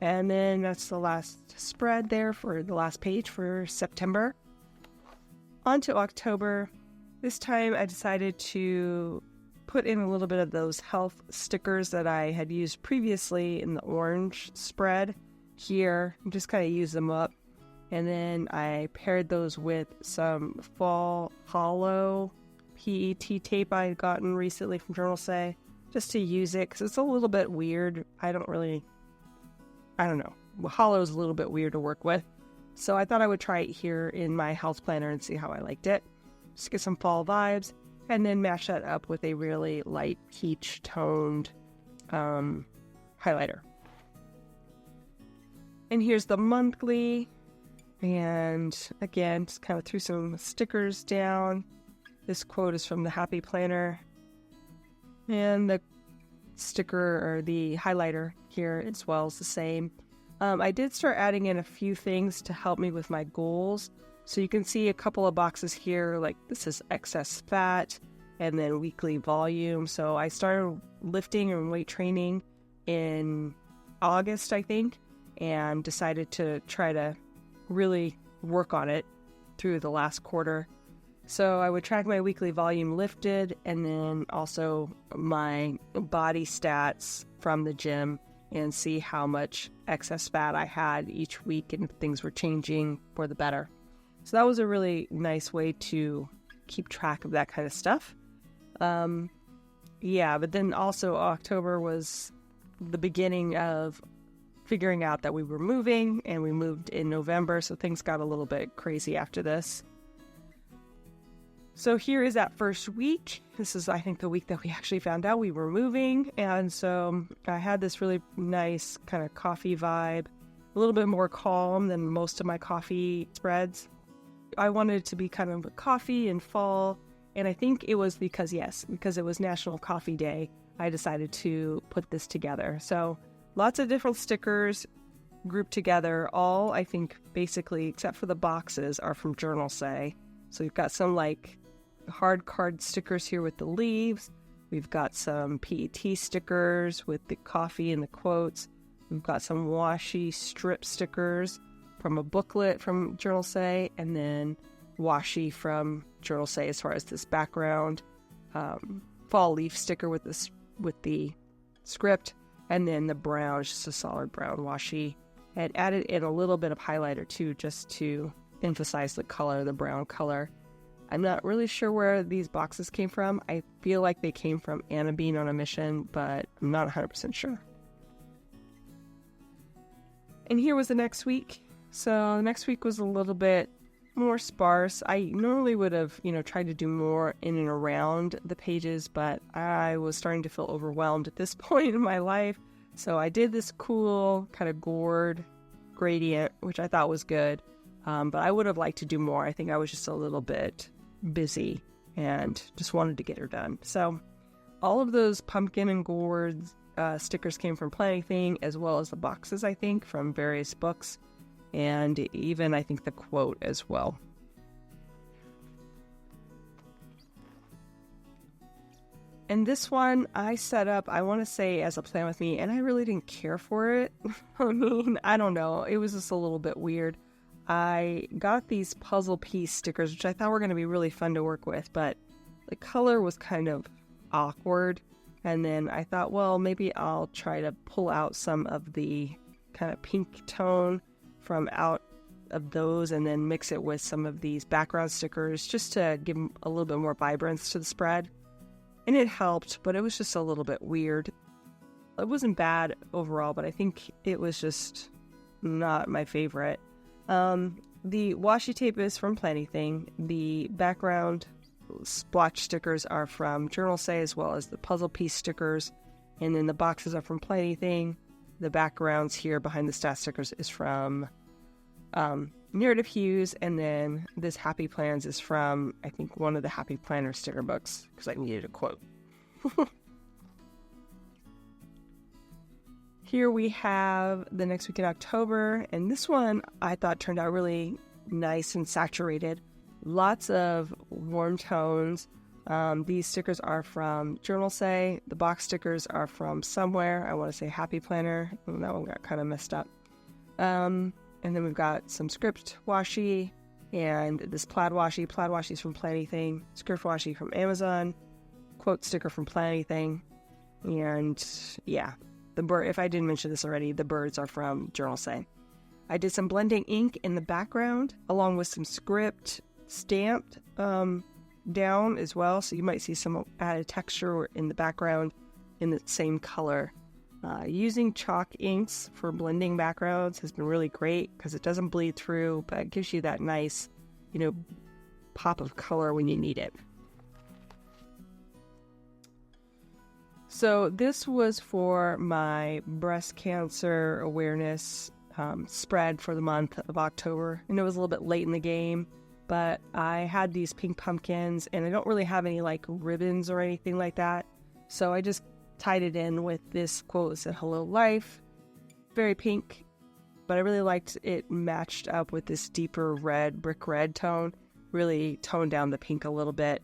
And then that's the last spread there for the last page for September. On to October. This time I decided to put in a little bit of those health stickers that I had used previously in the orange spread here. Just kind of use them up. And then I paired those with some fall hollow PET tape I had gotten recently from Journal Say, just to use it because it's a little bit weird. I don't know. Hollow is a little bit weird to work with. So I thought I would try it here in my health planner and see how I liked it. Just get some fall vibes and then mash that up with a really light peach toned highlighter. And here's the monthly. And again, just kind of threw some stickers down. This quote is from the Happy Planner. And the sticker or the highlighter here as well is the same. I did start adding in a few things to help me with my goals. So you can see a couple of boxes here, like this is excess fat and then weekly volume. So I started lifting and weight training in August, I think, and decided to try to really work on it through the last quarter. So I would track my weekly volume lifted and then also my body stats from the gym and see how much excess fat I had each week and if things were changing for the better. So that was a really nice way to keep track of that kind of stuff. But then also October was the beginning of figuring out that we were moving, and we moved in November, so things got a little bit crazy after this. So here is that first week. This is, I think, the week that we actually found out we were moving. And so I had this really nice kind of coffee vibe, a little bit more calm than most of my coffee spreads. I wanted it to be kind of a coffee and fall. And I think it was because it was National Coffee Day, I decided to put this together. So lots of different stickers grouped together. All, I think, basically, except for the boxes, are from Journal Say. So we've got some like hard card stickers here with the leaves. We've got some PET stickers with the coffee and the quotes. We've got some washi strip stickers from a booklet from Journal Say, and then washi from Journal Say as far as this background fall leaf sticker with the script, and then the brown, just a solid brown washi. And added in a little bit of highlighter too, just to emphasize the color, the brown color. I'm not really sure where these boxes came from. I feel like they came from Anna Bean on a Mission, but I'm not 100% sure. And here was the next week. So the next week was a little bit more sparse. I normally would have, tried to do more in and around the pages, but I was starting to feel overwhelmed at this point in my life. So I did this cool kind of gourd gradient, which I thought was good. But I would have liked to do more. I think I was just a little bit busy and just wanted to get her done. So all of those pumpkin and gourd stickers came from Plannything, as well as the boxes, I think, from various books. And even, I think, the quote as well. And this one I set up, I want to say, as a plan with me, and I really didn't care for it. I don't know. It was just a little bit weird. I got these puzzle piece stickers, which I thought were going to be really fun to work with, but the color was kind of awkward. And then I thought, well, maybe I'll try to pull out some of the kind of pink tone from out of those and then mix it with some of these background stickers just to give them a little bit more vibrance to the spread. And it helped, but it was just a little bit weird. It wasn't bad overall, but I think it was just not my favorite. The washi tape is from Plannything. The background splotch stickers are from Journal Say, as well as the puzzle piece stickers. And then the boxes are from Plannything. The backgrounds here behind the stat stickers is from Narrative Hues. And then this Happy Plans is from, I think, one of the Happy Planner sticker books, because I needed a quote. Here we have the next week in October, and this one I thought turned out really nice and saturated. Lots of warm tones. These stickers are from Journal Say. The box stickers are from somewhere. I want to say Happy Planner. And that one got kind of messed up. And then we've got some script washi and this plaid washi. Plaid washi is from Plannything. Script washi from Amazon. Quote sticker from Plannything. And yeah, the bird. If I didn't mention this already, the birds are from Journal Say. I did some blending ink in the background along with some script stamped down as well, so you might see some added texture in the background in the same color. Using chalk inks for blending backgrounds has been really great because it doesn't bleed through, but it gives you that nice, pop of color when you need it. So this was for my breast cancer awareness spread for the month of October, and it was a little bit late in the game. But I had these pink pumpkins, and I don't really have any ribbons or anything like that. So I just tied it in with this quote that said, "Hello, life." Very pink, but I really liked it matched up with this deeper red, brick red tone. Really toned down the pink a little bit.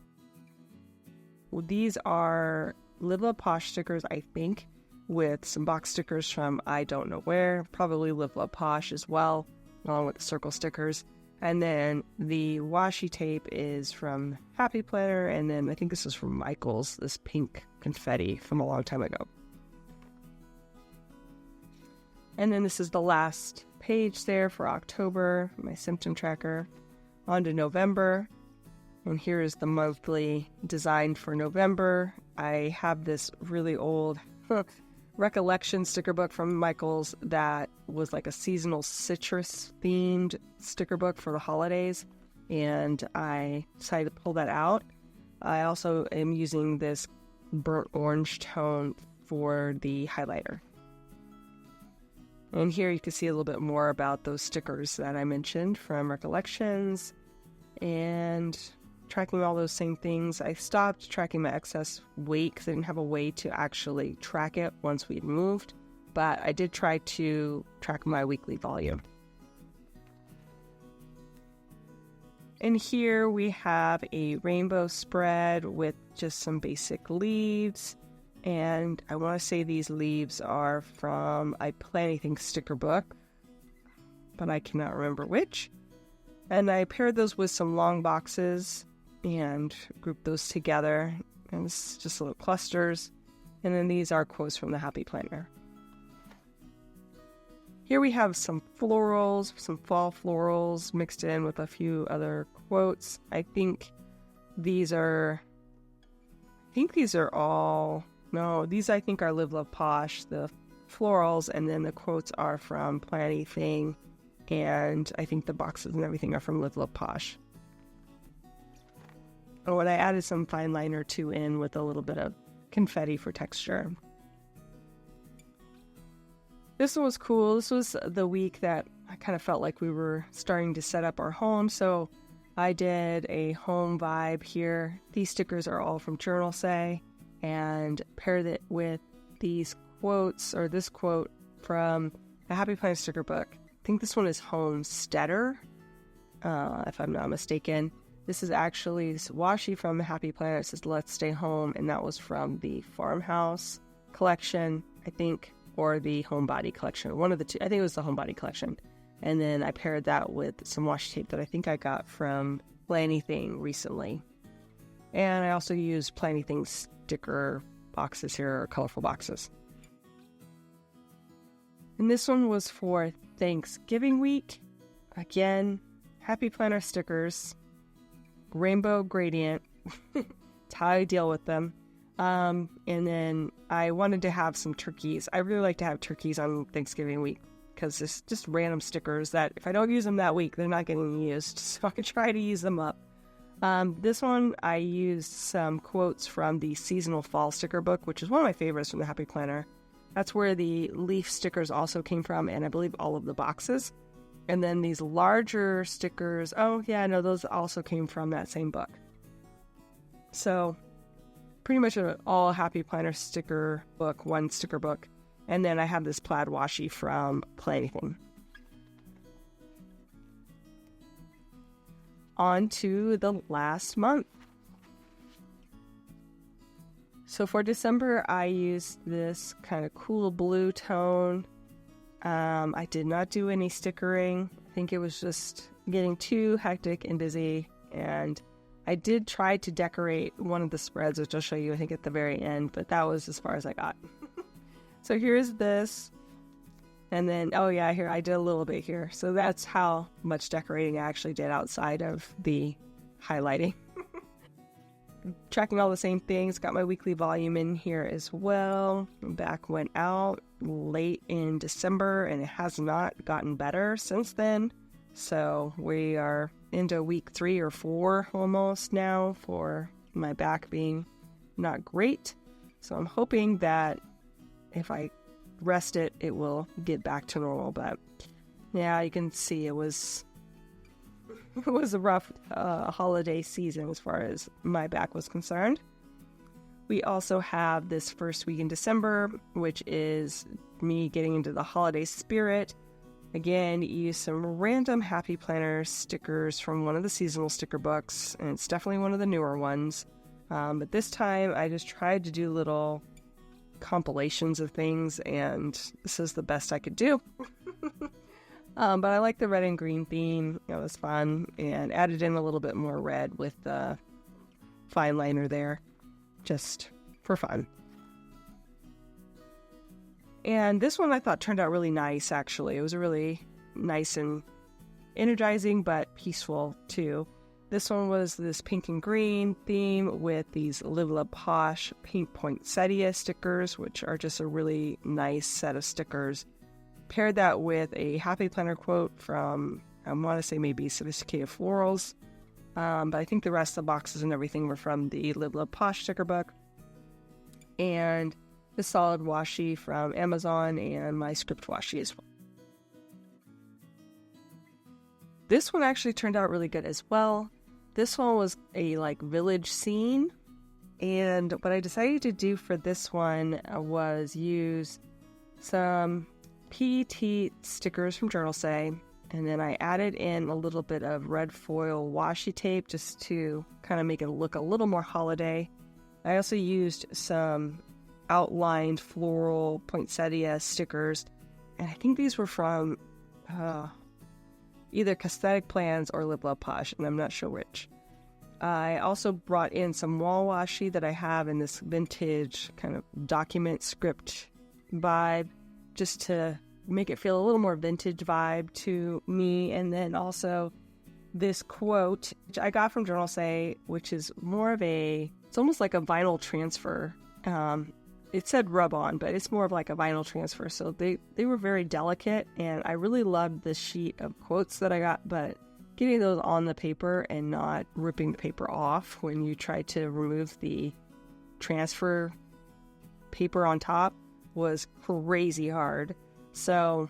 Well, these are Live Love Posh stickers, I think, with some box stickers from I don't know where. Probably Live Love Posh as well, along with the circle stickers. And then the washi tape is from Happy Planner, and then I think this is from Michael's, this pink confetti from a long time ago. And then this is the last page there for October, my symptom tracker. On to November, and here is the monthly design for November. I have this really old recollection sticker book from Michael's that was like a seasonal citrus themed sticker book for the holidays, and I decided to pull that out. I also am using this burnt orange tone for the highlighter. And here you can see a little bit more about those stickers that I mentioned from Recollections, and tracking all those same things. I stopped tracking my excess weight because I didn't have a way to actually track it once we'd moved, but I did try to track my weekly volume. And here we have a rainbow spread with just some basic leaves, and I want to say these leaves are from a Plannything sticker book, but I cannot remember which. And I paired those with some long boxes and group those together, and it's just little clusters. And then these are quotes from the Happy Planner. Here we have some florals, some fall florals mixed in with a few other quotes. I think these are all, no, these I think are Live Love Posh, the florals, and then the quotes are from Plannything, and I think the boxes and everything are from Live Love Posh. Oh, and I added some fine liner too in with a little bit of confetti for texture. This one was cool. This was the week that I kind of felt like we were starting to set up our home, so I did a home vibe here. These stickers are all from Journal Say, and paired it with these quotes, or this quote from a Happy Plan sticker book. I think this one is Homesteader, if I'm not mistaken. This is actually washi from Happy Planner. It says "Let's Stay Home," and that was from the Farmhouse collection, I think, or the Homebody collection. One of the two. I think it was the Homebody collection. And then I paired that with some washi tape that I think I got from Plannything recently. And I also used Planty Things sticker boxes here, or colorful boxes. And this one was for Thanksgiving week. Again, Happy Planner stickers, rainbow gradient. It's how I deal with them. And then I wanted to have some turkeys. I really like to have turkeys on Thanksgiving week because it's just random stickers that if I don't use them that week, they're not getting used. So I try to use them up. This one, I used some quotes from the Seasonal Fall sticker book, which is one of my favorites from the Happy Planner. That's where the leaf stickers also came from, and I believe all of the boxes. And then these larger stickers, oh yeah, no, those also came from that same book. So pretty much an all Happy Planner sticker book, one sticker book. And then I have this plaid washi from Planty Things. On to the last month. So for December, I used this kind of cool blue tone. I did not do any stickering. I think it was just getting too hectic and busy. And I did try to decorate one of the spreads, which I'll show you, I think, at the very end. But that was as far as I got. So here's this. And then, oh yeah, here, I did a little bit here. So that's how much decorating I actually did outside of the highlighting. Tracking all the same things. Got my weekly volume in here as well. Back went out late in December, and it has not gotten better since then. So we are into week 3 or 4 almost now for my back being not great. So I'm hoping that if I rest it, it will get back to normal. But yeah, you can see it was a rough holiday season as far as my back was concerned. We also have this first week in December, which is me getting into the holiday spirit. Again, use some random Happy Planner stickers from one of the seasonal sticker books, and it's definitely one of the newer ones. But this time I just tried to do little compilations of things, and this is the best I could do. But I like the red and green theme. It was fun, and added in a little bit more red with the fine liner there, just for fun. And this one I thought turned out really nice, actually. It was a really nice and energizing, but peaceful too. This one was this pink and green theme with these Live La Posh pink poinsettia stickers, which are just a really nice set of stickers. Paired that with a Happy Planner quote from, I want to say maybe Sophisticated Florals. But I think the rest of the boxes and everything were from the Live La Posh sticker book. And the solid washi from Amazon and my script washi as well. This one actually turned out really good as well. This one was a village scene. And what I decided to do for this one was use some PET stickers from Journal Say, and then I added in a little bit of red foil washi tape just to kind of make it look a little more holiday. I also used some outlined floral poinsettia stickers, and I think these were from either Squaird Plans or Live La Posh, and I'm not sure which. I also brought in some wall washi that I have in this vintage kind of document script vibe, just to make it feel a little more vintage vibe to me. And then also this quote, which I got from Journal Say, which is more of it's almost like a vinyl transfer. It said rub on, but it's more of like a vinyl transfer. So they were very delicate, and I really loved the sheet of quotes that I got, but getting those on the paper and not ripping the paper off when you try to remove the transfer paper on top was crazy hard. So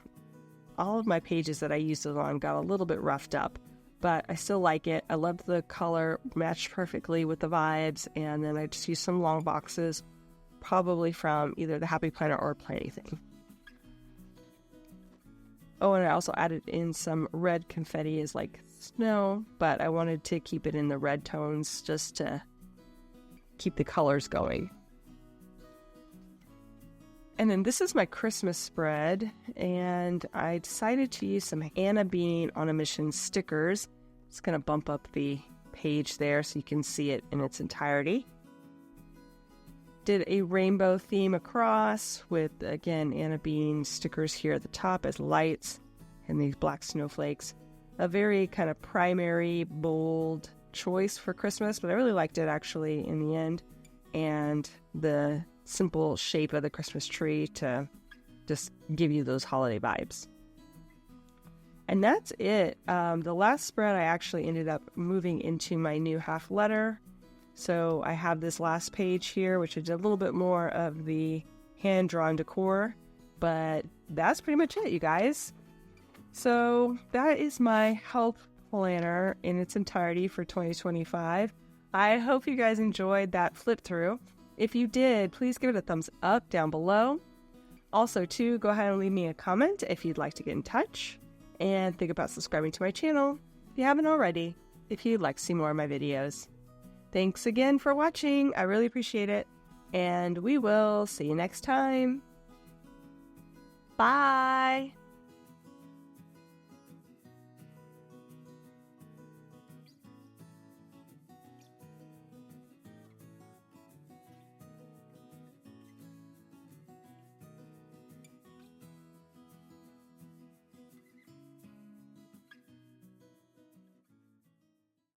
all of my pages that I used it on got a little bit roughed up, but I still like it. I loved the color, matched perfectly with the vibes, and then I just used some long boxes, probably from either the Happy Planner or Planty Things. Oh, and I also added in some red confetti as like snow, but I wanted to keep it in the red tones just to keep the colors going. And then this is my Christmas spread, and I decided to use some Anna Bean on a Mission stickers. It's going to bump up the page there so you can see it in its entirety. Did a rainbow theme across with, again, Anna Bean stickers here at the top as lights and these black snowflakes. A very kind of primary, bold choice for Christmas, but I really liked it actually in the end. And the simple shape of the Christmas tree to just give you those holiday vibes. And that's it. The last spread I actually ended up moving into my new half letter. So I have this last page here, which is a little bit more of the hand-drawn decor, but that's pretty much it, you guys. So that is my health planner in its entirety for 2025. I hope you guys enjoyed that flip through. If you did, please give it a thumbs up down below. Also, too, go ahead and leave me a comment if you'd like to get in touch. And think about subscribing to my channel if you haven't already, if you'd like to see more of my videos. Thanks again for watching. I really appreciate it. And we will see you next time. Bye.